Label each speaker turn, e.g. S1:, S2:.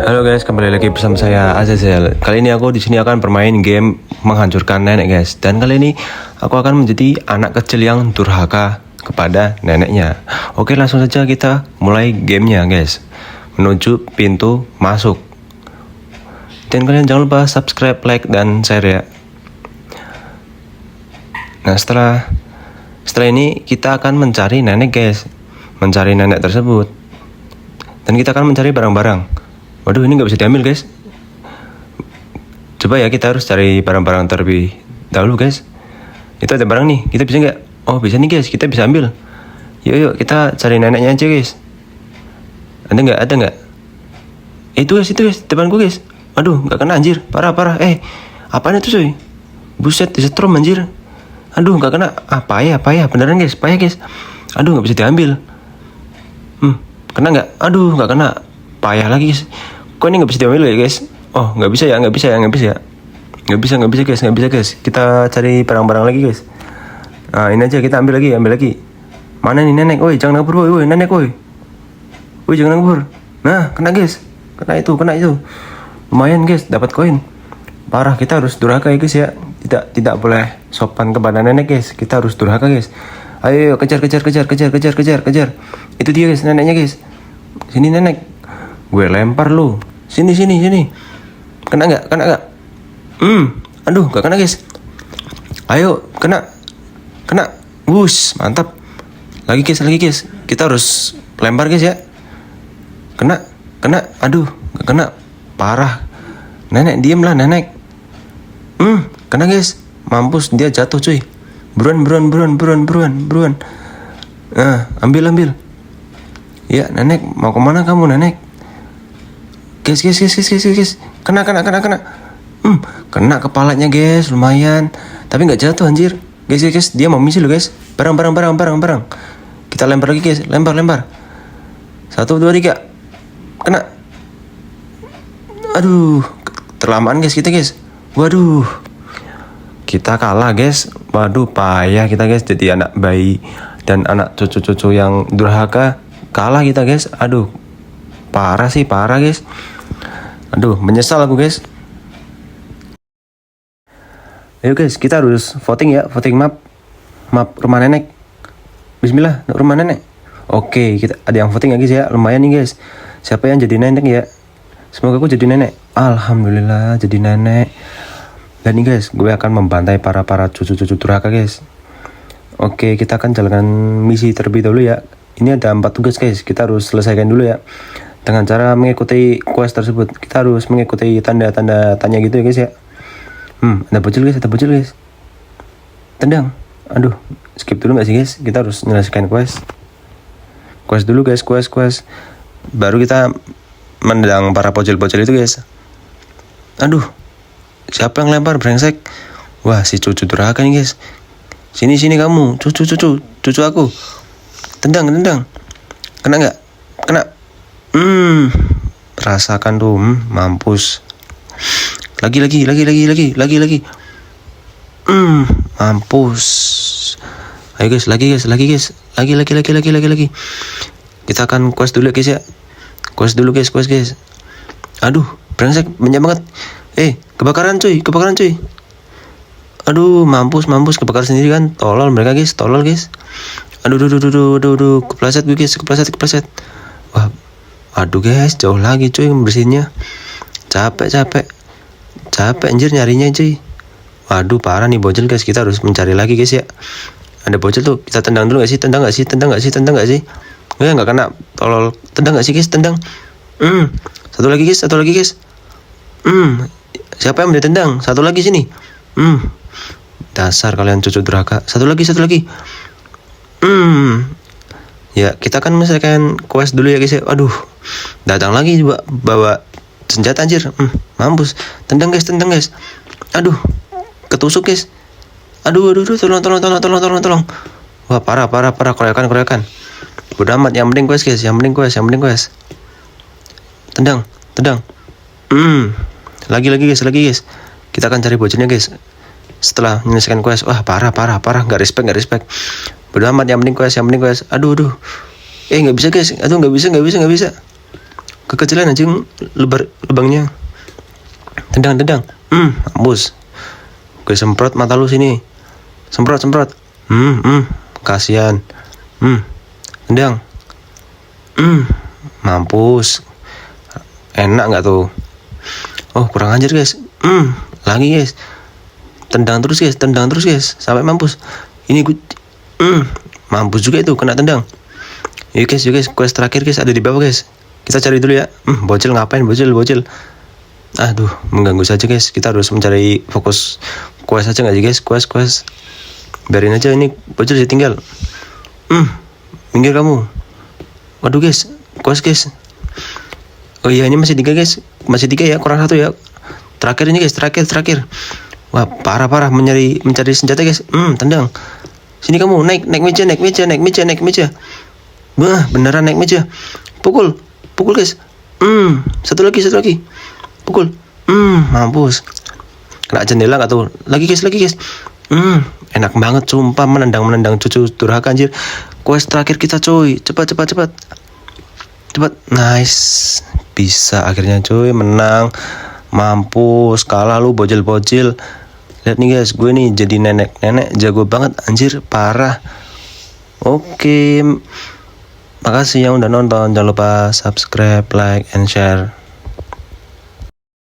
S1: Halo guys, kembali lagi bersama saya Azazel. Kali ini aku di sini akan bermain game menghancurkan nenek guys. Dan kali ini aku akan menjadi anak kecil yang durhaka kepada neneknya. Oke, langsung saja kita mulai gamenya guys. Menuju pintu masuk. Dan kalian jangan lupa subscribe, like, dan share ya. Nah setelah ini kita akan mencari nenek guys. Mencari nenek tersebut. Dan kita akan mencari barang-barang. Waduh, ini nggak bisa diambil guys. Coba ya, kita harus cari barang-barang terlebih dahulu guys. Itu ada barang nih, kita bisa nggak? Oh bisa nih guys, kita bisa ambil. Yuk kita cari neneknya aja guys. Ada nggak? Ada nggak? Itu guys, depan gue guys. Aduh, nggak kena anjir, parah. Apaan itu coy? Buset, disetrum anjir. Aduh, nggak kena. Payah, beneran guys, payah guys. Aduh, nggak bisa diambil. Kena nggak? Aduh, nggak kena. Payah lagi guys. Kok ini nggak bisa diambil ya guys? Oh, nggak bisa guys. Kita cari barang-barang lagi guys. Nah ini aja, kita ambil lagi. Mana nih nenek? Woi jangan kabur, woi nenek, woi jangan kabur. Nah kena guys, kena itu. Lumayan guys, dapat koin. Parah, kita harus durhaka ya guys ya. Tidak boleh sopan kepada nenek guys. Kita harus durhaka guys. Ayo kejar. Itu dia guys, neneknya guys. Sini nenek. Gue lempar lu. Sini. Kena nggak? Aduh, nggak kena guys. Ayo, kena. Wush, mantap. Lagi guys. Kita harus lempar guys ya. Kena. Aduh, nggak kena. Parah. Nenek, diem lah nenek. Kena guys. Mampus, dia jatuh cuy. Buruan. Ambil. Ya, nenek, mau kemana kamu nenek? Guys. Kena. Kena kepalanya guys, lumayan. Tapi nggak jatuh anjir. Guys, dia mau misi lo guys. Barang. Kita lempar lagi guys, lempar. 1, 2, 3. Kena. Aduh, terlamaan guys kita guys. Waduh. Kita kalah guys. Waduh, payah kita guys. Jadi anak bayi dan anak cucu-cucu yang durhaka. Kalah kita guys. Aduh, parah guys. Aduh, menyesal aku guys. Ayo guys, kita harus voting ya. Voting map rumah nenek. Bismillah, rumah nenek. Oke, kita ada yang voting ya guys ya. Lumayan nih guys. Siapa yang jadi nenek ya? Semoga aku jadi nenek. Alhamdulillah jadi nenek. Dan nih guys, gue akan membantai para cucu-cucu durhaka guys. Oke, kita akan jalankan misi terlebih dahulu ya. Ini ada 4 tugas guys. Kita harus selesaikan dulu ya. Dengan cara mengikuti quest tersebut. Kita harus mengikuti tanda-tanda tanya gitu ya guys ya. Ada bocil guys. Tendang. Aduh, skip dulu gak sih guys? Kita harus menyelesaikan quest dulu guys. Quest baru kita mendang para bocil-bocil itu guys. Aduh, siapa yang lempar brengsek? Wah, si cucu durhaka nih guys. Sini kamu, cucu aku. Tendang. Kena gak? Kena. Rasakan tuh, mampus. Lagi. Mampus. Ayo guys, lagi. Lagi. Kita akan quest dulu guys ya. Quest guys. Aduh, brengsek banyak banget. Kebakaran cuy. Aduh, mampus kebakar sendiri kan. Tolol mereka guys. Aduh, kepleset gue guys, kepleset. Wah, aduh guys, jauh lagi cuy bersihnya. Capek anjir nyarinya cuy. Waduh, parah nih bocil guys, kita harus mencari lagi guys ya. Ada bocil tuh, kita tendang dulu gak sih? Tendang gak sih? Nggak kena, tolol. Tendang gak sih guys? Tendang. Satu lagi guys. Siapa yang mau ditendang? Satu lagi sini. Dasar kalian cucu durhaka. Satu lagi. Ya, kita akan menyelesaikan quest dulu ya guys ya. Aduh, datang lagi bawa senjata anjir. Mampus. Tendang guys. Aduh, ketusuk guys. Aduh, tolong. Wah, parah. Keroyokan. Bodo amat, yang penting quest guys. Tendang. Lagi guys. Kita akan cari bocilnya guys. Setelah menyelesaikan quest. Wah, parah. Gak respect. Bodo amat, yang penting quest. Aduh. Nggak bisa guys. Aduh, nggak bisa. Kekecilan anjing lubangnya. Tendang. Mampus. Gue semprot mata lu sini. Semprot. Kasihan. Tendang. Mampus. Enak nggak tuh? Oh, kurang ajar guys. Lagi guys. Tendang terus guys. Sampai mampus. Ini gue. Mampus juga itu, kena tendang. Yuk guys, quest terakhir guys ada di bawah guys. Kita cari dulu ya. Bocil ngapain bocil? Aduh, mengganggu saja guys. Kita harus mencari fokus quest aja nggak sih guys? Quest. Biarin aja ini bocil ditinggal. Minggir kamu. Waduh guys, quest guys. Oh iya, ini masih 3 guys. Masih 3 ya, kurang 1 ya. Terakhir ini guys, terakhir. Wah, parah mencari senjata guys. Tendang. Sini kamu, naik meja. Wah, beneran naik meja. Pukul guys. Satu lagi. Pukul. Mampus. Kena jendela nggak tuh? Lagi guys. Enak banget sumpah, menendang cucu durhaka anjir. Quest terakhir kita coy. Cepat. Nice. Bisa akhirnya coy, menang. Mampus, kalah lu bocil. Lihat nih guys, gue nih jadi nenek jago banget anjir, parah. Oke. Makasih yang udah nonton. Jangan lupa subscribe, like, and share.